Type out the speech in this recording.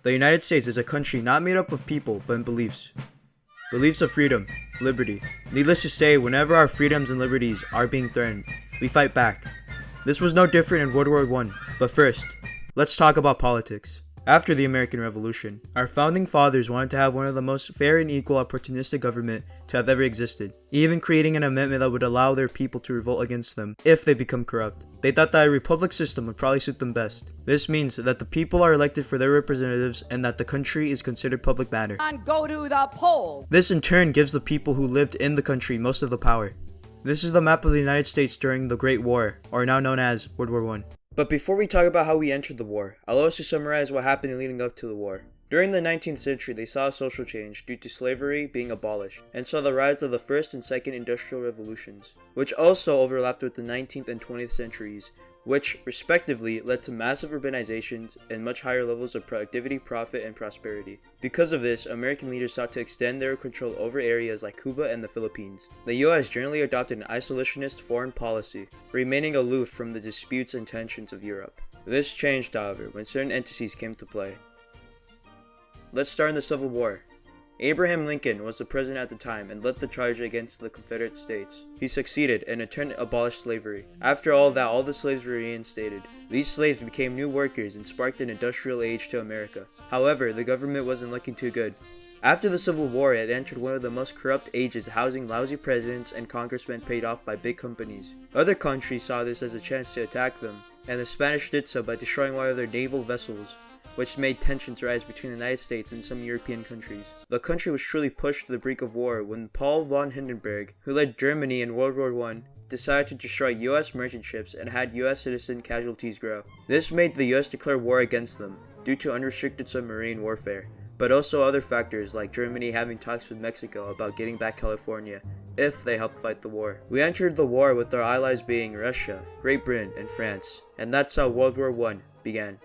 The United States is a country not made up of people, but in beliefs. Beliefs of freedom, liberty. Needless to say, whenever our freedoms and liberties are being threatened, we fight back. This was no different in World War I, but first, let's talk about politics. After the American Revolution, our founding fathers wanted to have one of the most fair and equal opportunistic government to have ever existed, even creating an amendment that would allow their people to revolt against them if they become corrupt. They thought that a republic system would probably suit them best. This means that the people are elected for their representatives and that the country is considered public matter. And go to the polls. This in turn gives the people who lived in the country most of the power. This is the map of the United States during the Great War, or now known as World War I. But before we talk about how we entered the war, I'll also summarize what happened leading up to the war. During the 19th century, they saw a social change due to slavery being abolished, and saw the rise of the first and second industrial revolutions, which also overlapped with the 19th and 20th centuries, which respectively led to massive urbanizations and much higher levels of productivity, profit, and prosperity. Because of this, American leaders sought to extend their control over areas like Cuba and the Philippines. The US generally adopted an isolationist foreign policy, remaining aloof from the disputes and tensions of Europe. This changed, however, when certain entities came to play. Let's start in the Civil War. Abraham Lincoln was the president at the time and led the charge against the Confederate States. He succeeded and in turn abolished slavery. After all that, all the slaves were reinstated. These slaves became new workers and sparked an industrial age to America. However, the government wasn't looking too good. After the Civil War, it entered one of the most corrupt ages, housing lousy presidents and congressmen paid off by big companies. Other countries saw this as a chance to attack them, and the Spanish did so by destroying one of their naval vessels, which made tensions rise between the United States and some European countries. The country was truly pushed to the brink of war when Paul von Hindenburg, who led Germany in World War I, decided to destroy US merchant ships and had US citizen casualties grow. This made the US declare war against them due to unrestricted submarine warfare, but also other factors like Germany having talks with Mexico about getting back California if they helped fight the war. We entered the war with our allies being Russia, Great Britain, and France, and that's how World War I began.